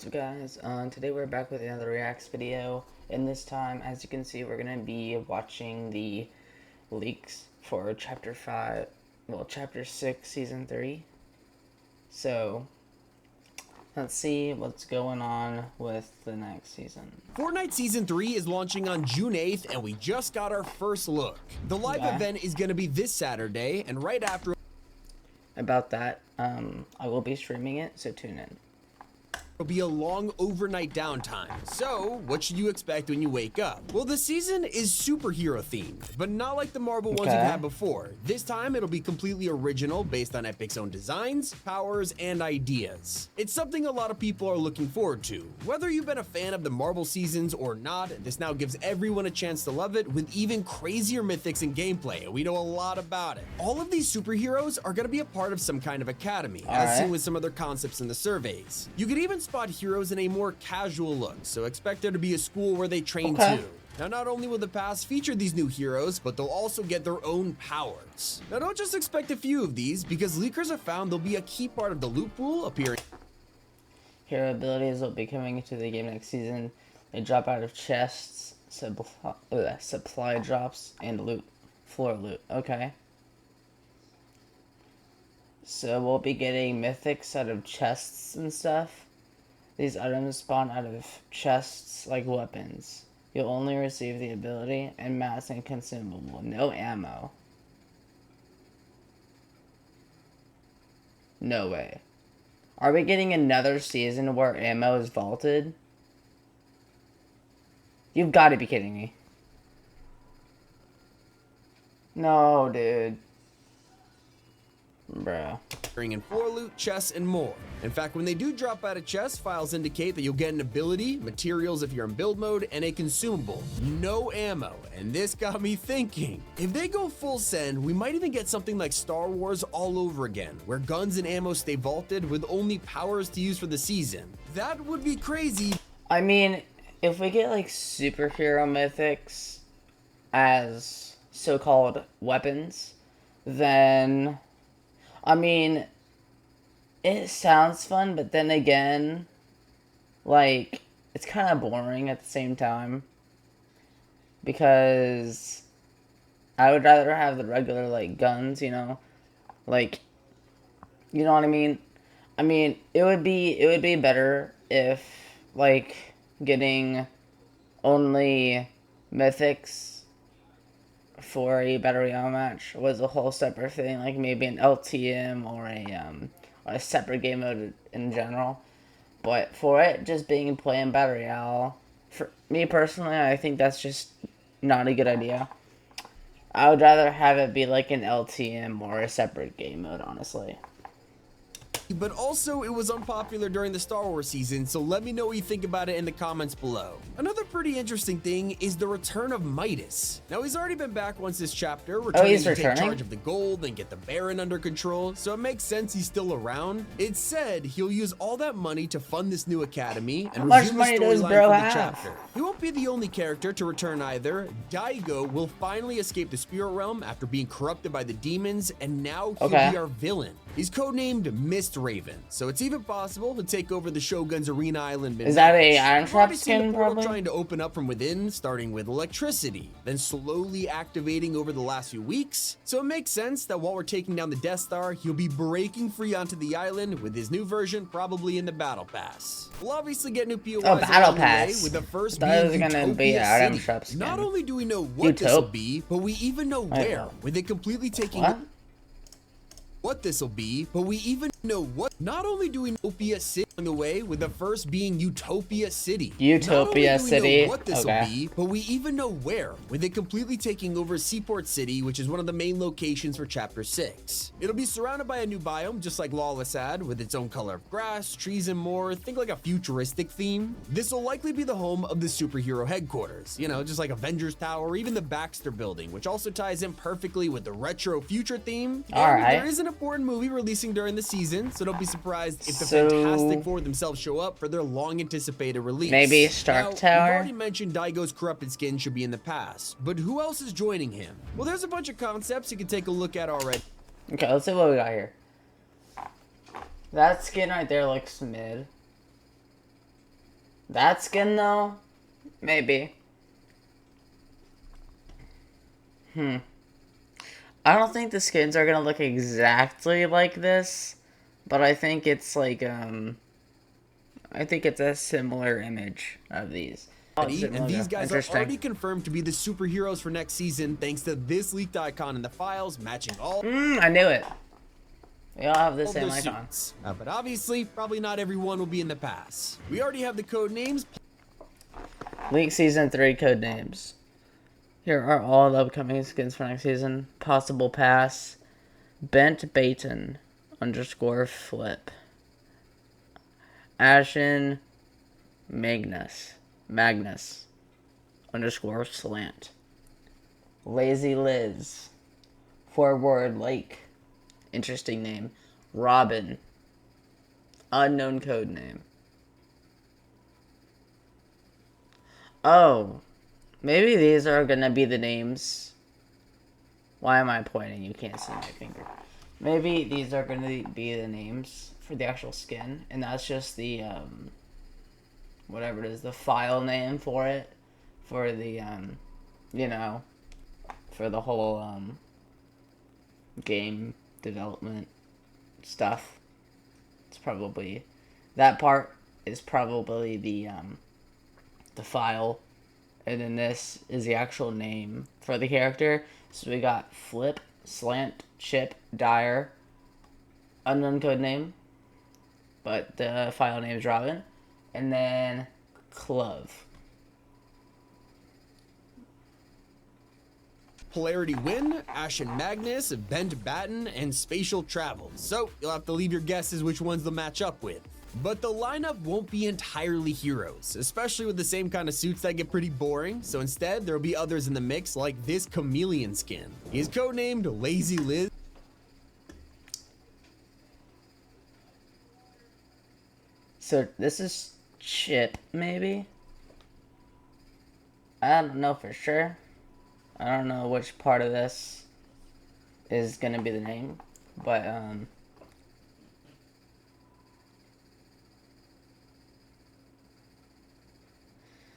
So guys, today we're back with another reacts video, and this time, as you can see, we're going to be watching the leaks for Chapter 6, Season 3. So, let's see what's going on with the next season. Fortnite Season 3 is launching on June 8th, and we just got our first look. The live event is going to be this Saturday, and right after... About that, I will be streaming it, so tune in. It'll be a long overnight downtime. So, what should you expect when you wake up? Well, the season is superhero themed, but not like the Marvel ones we've had before. This time, it'll be completely original, based on Epic's own designs, powers, and ideas. It's something a lot of people are looking forward to. Whether you've been a fan of the Marvel seasons or not, this now gives everyone a chance to love it with even crazier mythics and gameplay, and we know a lot about it. All of these superheroes are going to be a part of some kind of academy, as seen with some other concepts in the surveys. You could even spot heroes in a more casual look, so expect there to be a school where they train too. Now, not only will the pass feature these new heroes, but they'll also get their own powers. Now, don't just expect a few of these, because leakers have found they'll be a key part of the loot pool appearing. Hero abilities will be coming to the game next season. They drop out of chests, supply drops, and loot. Floor loot. Okay. So we'll be getting mythics out of chests and stuff. These items spawn out of chests like weapons. You'll only receive the ability and mass and consumable. No ammo. No way. Are we getting another season where ammo is vaulted? You've got to be kidding me. No, dude. Bruh. In floor loot, chests, and more. In fact, when they do drop out of chests, files indicate that you'll get an ability, materials if you're in build mode, and a consumable. No ammo. And this got me thinking, if they go full send, we might even get something like Star Wars all over again, where guns and ammo stay vaulted with only powers to use for the season. That would be crazy. I mean, if we get like superhero mythics as so-called weapons, then... I mean, it sounds fun, but then again, like, it's kind of boring at the same time. Because I would rather have the regular, like, guns, you know? Like, you know what I mean? I mean, it would be better if, like, getting only mythics for a battle royale match was a whole separate thing, like maybe an LTM or a separate game mode in general. But for it just being playing battle royale, for me personally, I think that's just not a good idea. I would rather have it be like an LTM or a separate game mode, honestly. But also, it was unpopular during the Star Wars season, so let me know what you think about it in the comments below. Another pretty interesting thing is the return of Midas. Now, he's already been back once this chapter, returning to take charge of the gold and get the Baron under control, so it makes sense he's still around. It said he'll use all that money to fund this new academy and resume the storyline for the chapter. He won't be the only character to return either. Daigo will finally escape the spirit realm after being corrupted by the demons, and now he'll be our villain. He's codenamed Mist Raven, so it's even possible to take over the Shogun's Arena Island. Is that a Iron Trap skin, probably? Trying to open up from within, starting with electricity, then slowly activating over the last few weeks. So it makes sense that while we're taking down the Death Star, he'll be breaking free onto the island with his new version probably in the Battle Pass. We'll obviously get new POIs Battle Pass. with the first being Utopia City. Not only do we know what this will be, but we even know where, with it completely taking... what this will be, but we even know what. Not only do we know Utopia City on the way, with the first being Utopia City. Utopia City. Know what this will be, but we even know where, with it completely taking over Seaport City, which is one of the main locations for Chapter 6. It'll be surrounded by a new biome, just like Lawless had, with its own color of grass, trees, and more. Think like a futuristic theme. This will likely be the home of the superhero headquarters, you know, just like Avengers Tower, or even the Baxter Building, which also ties in perfectly with the retro future theme. There is an important movie releasing during the season, so don't be surprised if the Fantastic Four themselves show up for their long-anticipated release. Maybe Stark Tower? We've already mentioned Daigo's corrupted skin should be in the past, but who else is joining him? Well, there's a bunch of concepts you can take a look at already. Okay, let's see what we got here. That skin right there looks mid. That skin though, maybe. I don't think the skins are gonna look exactly like this, but I think it's like I think it's a similar image of these. And these guys are already confirmed to be the superheroes for next season thanks to this leaked icon in the files matching all. I knew it. They all have the same icon. But obviously, probably not everyone will be in the pass. We already have the code names. League Season 3 code names. Here are all the upcoming skins for next season. Possible pass. Bent Baton _ flip. Ashen Magnus _ slant. Lazy Liz. Forward Lake. Interesting name. Robin. Unknown code name. Oh. Maybe these are gonna be the names. Why am I pointing? You can't see my finger. Maybe these are gonna be the names for the actual skin, and that's just the whatever it is, the file name for it, for the you know, for the whole game development stuff. It's probably that part is probably the file, and then this is the actual name for the character. So we got Flip, Slant, Chip, Dyer, unknown code name, but the file name is Robin, and then Clove. Polarity Win, Ashen Magnus, Bent Baton, and Spatial Travel. So you'll have to leave your guesses which ones they'll match up with. But the lineup won't be entirely heroes, especially with the same kind of suits that get pretty boring, so instead there'll be others in the mix like this chameleon skin. He's codenamed Lazy Liz. So this is Chip, maybe? I don't know for sure. I don't know which part of this is gonna be the name, but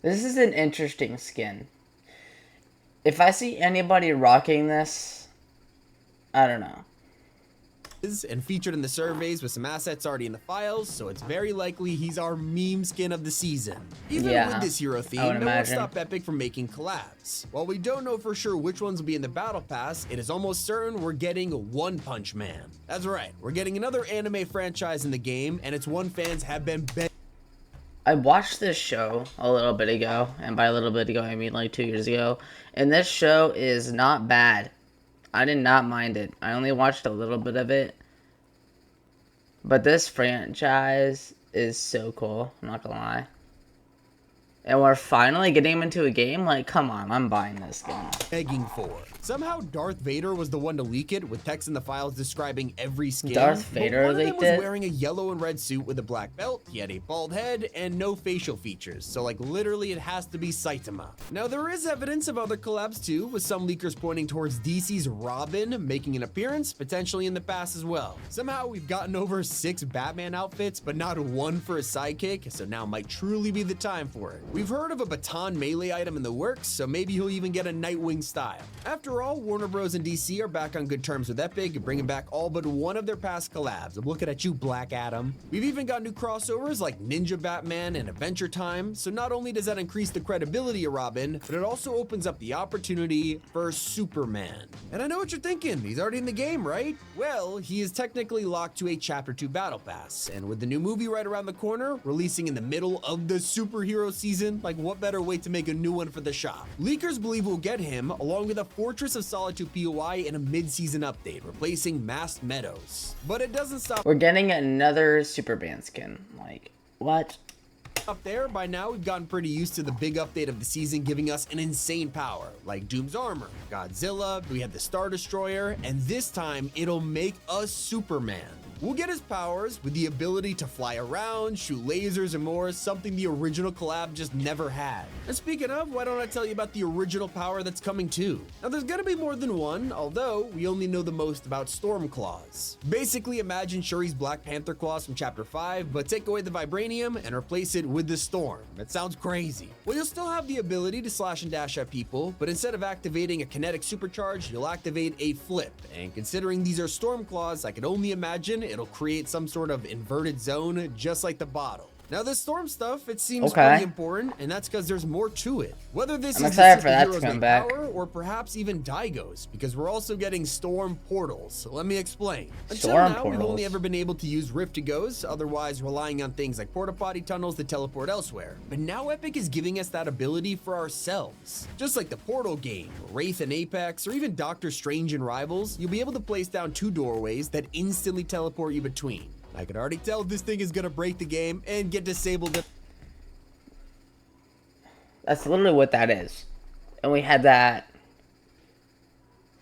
this is an interesting skin. If I see anybody rocking this, I don't know. And featured in the surveys with some assets already in the files, so it's very likely he's our meme skin of the season. Even with this hero theme, no one stop Epic from making collabs. While we don't know for sure which ones will be in the Battle Pass, it is almost certain we're getting One Punch Man. That's right, we're getting another anime franchise in the game, and its one fans have been I watched this show a little bit ago, and by a little bit ago I mean like 2 years ago, and this show is not bad. I did not mind it. I only watched a little bit of it. But this franchise is so cool. I'm not gonna lie. And we're finally getting him into a game? Like, come on, I'm buying this game. Begging for. Somehow Darth Vader was the one to leak it, with text in the files describing every skin. Darth Vader leaked it? Was wearing a yellow and red suit with a black belt, he had a bald head, and no facial features, so like literally it has to be Saitama. Now there is evidence of other collabs too, with some leakers pointing towards DC's Robin making an appearance, potentially in the past as well. Somehow we've gotten over 6 Batman outfits, but not one for a sidekick, so now might truly be the time for it. We've heard of a baton melee item in the works, so maybe he'll even get a Nightwing style. After all, Warner Bros. And DC are back on good terms with Epic, bringing back all but one of their past collabs. I'm looking at you, Black Adam. We've even got new crossovers like Ninja Batman and Adventure Time, so not only does that increase the credibility of Robin, but it also opens up the opportunity for Superman. And I know what you're thinking, he's already in the game, right? Well, he is technically locked to a Chapter 2 Battle Pass, and with the new movie right around the corner, releasing in the middle of the superhero season, like what better way to make a new one for the shop? Leakers believe we'll get him along with a Fortress of Solitude POI in a mid-season update, replacing Masked Meadows. But it doesn't stop. We're getting another Superman skin. Like, what? Up there, by now we've gotten pretty used to the big update of the season giving us an insane power, like Doom's armor, Godzilla, we had the Star Destroyer, and this time it'll make us Superman. We'll get his powers with the ability to fly around, shoot lasers and more, something the original collab just never had. And speaking of, why don't I tell you about the original power that's coming too? Now there's gonna be more than one, although we only know the most about Storm Claws. Basically imagine Shuri's Black Panther claws from Chapter 5, but take away the vibranium and replace it with with the storm. It sounds crazy. Well, you'll still have the ability to slash and dash at people, but instead of activating a kinetic supercharge, you'll activate a flip. And considering these are storm claws, I can only imagine it'll create some sort of inverted zone just like the bottle. Now, this storm stuff, it seems pretty important, and that's because there's more to it. Whether this is the superheroes' power or perhaps even Daigo's, because we're also getting storm portals. So let me explain. Until now, we've only ever been able to use Rift-to-Go's, otherwise relying on things like porta-potty tunnels that teleport elsewhere. But now Epic is giving us that ability for ourselves. Just like the Portal game, Wraith and Apex, or even Doctor Strange and Rivals, you'll be able to place down 2 doorways that instantly teleport you between. I can already tell this thing is gonna break the game and get disabled. That's literally what that is. And we had that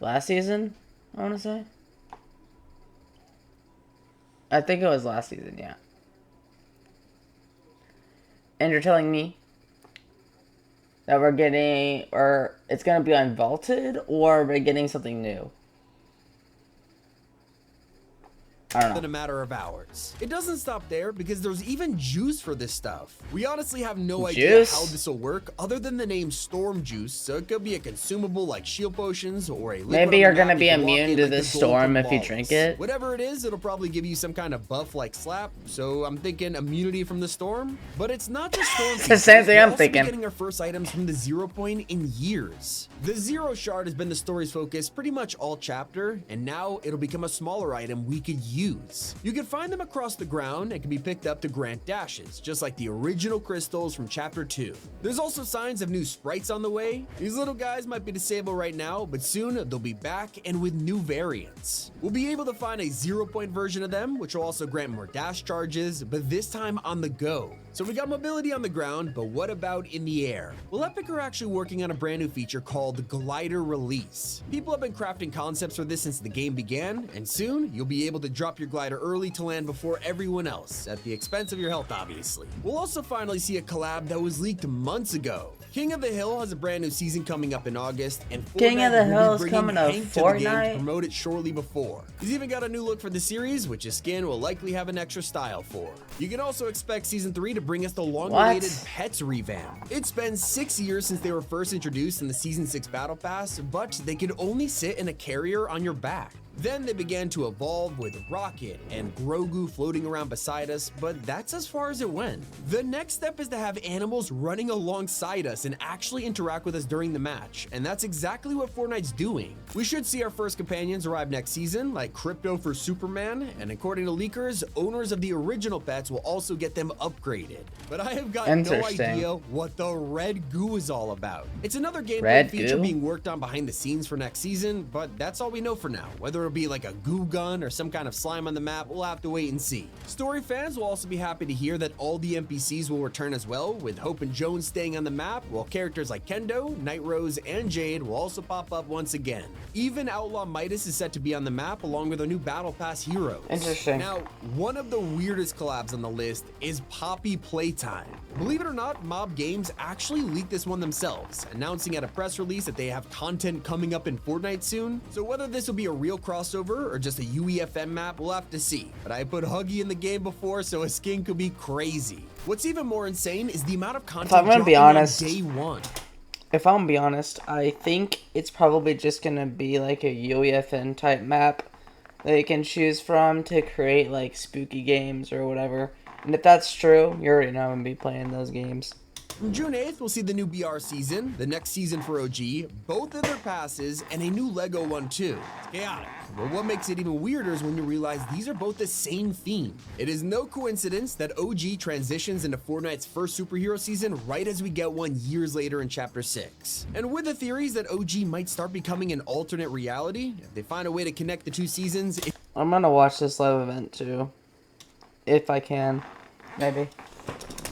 last season, I want to say. I think it was last season, yeah. And you're telling me that we're getting, or it's going to be unvaulted, or we're getting something new? In a matter of hours. It doesn't stop there because there's even juice for this stuff. We honestly have no idea how this will work other than the name Storm Juice, so it could be a consumable like shield potions or a maybe you're gonna be immune to the storm if you drink it. Whatever it is, it'll probably give you some kind of buff like slap, so I'm thinking immunity from the storm. But it's not just storm. It's the same thing I'm thinking. We're getting our first items from the 0 point in years. The 0 shard has been the story's focus pretty much all chapter, and now it'll become a smaller item we could use. You can find them across the ground and can be picked up to grant dashes, just like the original crystals from chapter 2. There's also signs of new sprites on the way. These little guys might be disabled right now, but soon they'll be back and with new variants. We'll be able to find a 0 point version of them, which will also grant more dash charges, but this time on the go. So we got mobility on the ground, but what about in the air? Well, Epic are actually working on a brand new feature called Glider Release. People have been crafting concepts for this since the game began, and soon you'll be able to drop your glider early to land before everyone else, at the expense of your health obviously. We'll also finally see a collab that was leaked months ago. King of the Hill has a brand new season coming up in August, and King of the Hill is coming to Fortnite. To promote it shortly before. He's even got a new look for the series, which his skin will likely have an extra style for. You can also expect season 3 to bring us the long-awaited Pets revamp. It's been 6 years since they were first introduced in the season 6 battle pass, but they could only sit in a carrier on your back. Then they began to evolve with Rocket and Grogu floating around beside us, but that's as far as it went. The next step is to have animals running alongside us and actually interact with us during the match, and that's exactly what Fortnite's doing. We should see our first companions arrive next season, like Crypto for Superman, and according to leakers, owners of the original pets will also get them upgraded. But I have got no idea what the red goo is all about. It's another gameplay feature being worked on behind the scenes for next season, but that's all we know for now. Whether it'll be like a goo gun or some kind of slime on the map, we'll have to wait and see. Story fans will also be happy to hear that all the NPCs will return as well, with Hope and Jones staying on the map, while characters like Kendo, Night Rose, and Jade will also pop up once again. Even Outlaw Midas is set to be on the map along with our new Battle Pass heroes. Interesting. Now, one of the weirdest collabs on the list is Poppy Playtime. Believe it or not, Mob Games actually leaked this one themselves, announcing at a press release that they have content coming up in Fortnite soon. So whether this will be a real crossover or just a UEFM map, we'll have to see. But I put Huggy in the game before, so his skin could be crazy. What's even more insane is the amount of content dropping on day one. If I'm gonna be honest, I think it's probably just gonna be like a UEFN type map that you can choose from to create like spooky games or whatever. And if that's true, you already know I'm gonna be playing those games. From June 8th, we'll see the new BR season, the next season for OG, both of their passes, and a new LEGO one too. It's chaotic. But what makes it even weirder is when you realize these are both the same theme. It is no coincidence that OG transitions into Fortnite's first superhero season right as we get one years later in Chapter 6. And with the theories that OG might start becoming an alternate reality, if they find a way to connect the two seasons... I'm gonna watch this live event too. If I can. Maybe.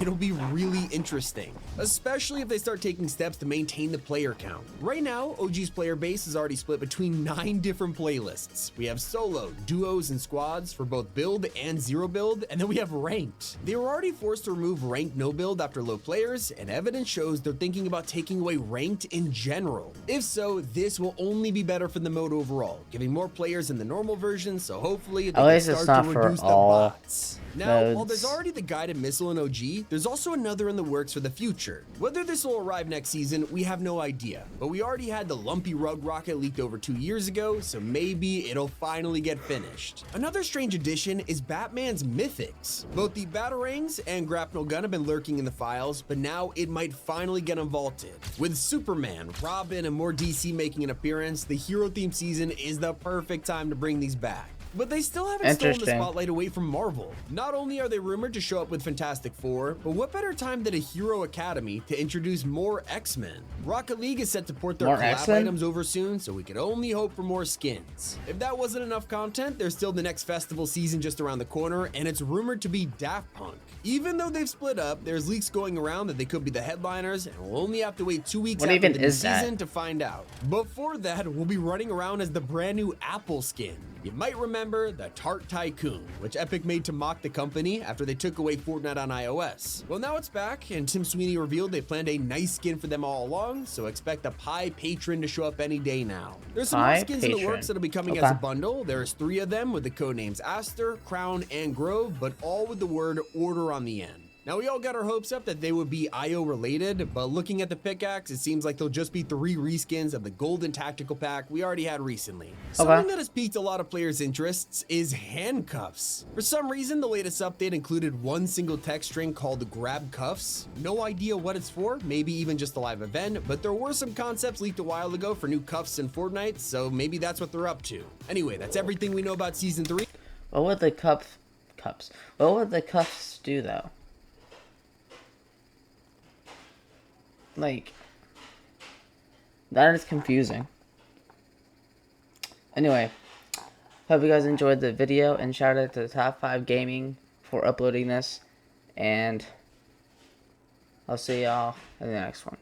It'll be really interesting, especially if they start taking steps to maintain the player count. Right now, OG's player base is already split between 9 different playlists. We have solo, duos, and squads for both build and zero build, and then we have ranked. They were already forced to remove ranked no build after low players, and evidence shows they're thinking about taking away ranked in general. If so, this will only be better for the mode overall, giving more players in the normal version, so hopefully they can start to reduce the bots. Now, while there's already the guided missile in OG, there's also another in the works for the future. Whether this will arrive next season, we have no idea, but we already had the lumpy rug rocket leaked over 2 years ago, so maybe it'll finally get finished. Another strange addition is Batman's Mythics. Both the Batarangs and Grapnel Gun have been lurking in the files, but now it might finally get unvaulted. With Superman, Robin, and more DC making an appearance, the hero-themed season is the perfect time to bring these back. But they still haven't stolen the spotlight away from Marvel. Not only are they rumored to show up with Fantastic Four, but what better time than a Hero Academy to introduce more X-Men? Rocket League is set to port their collab items over soon, so we can only hope for more skins. If that wasn't enough content, there's still the next festival season just around the corner, and it's rumored to be Daft Punk. Even though they've split up, there's leaks going around that they could be the headliners, and we'll only have to wait 2 weeks after the new season to find out. Before that, we'll be running around as the brand new Apple skin. You might remember the Tart Tycoon, which Epic made to mock the company after they took away Fortnite on iOS. Well, now it's back, and Tim Sweeney revealed they planned a nice skin for them all along, so expect the Pi Patron to show up any day now. There's some more skins in the works that'll be coming as a bundle. There's 3 of them with the codenames Aster, Crown, and Grove, but all with the word Order on the end. Now, we all got our hopes up that they would be IO related, but looking at the pickaxe, it seems like they'll just be 3 reskins of the golden tactical pack we already had recently. Something that has piqued a lot of players' interests is handcuffs. For some reason, the latest update included one single text string called Grab Cuffs. No idea what it's for, maybe even just a live event, but there were some concepts leaked a while ago for new cuffs in Fortnite, so maybe that's what they're up to. Anyway, that's everything we know about Season 3. What would the What would the cuffs do, though? Like, that is confusing. Anyway, hope you guys enjoyed the video, and shout out to Top 5 Gaming for uploading this, and I'll see y'all in the next one.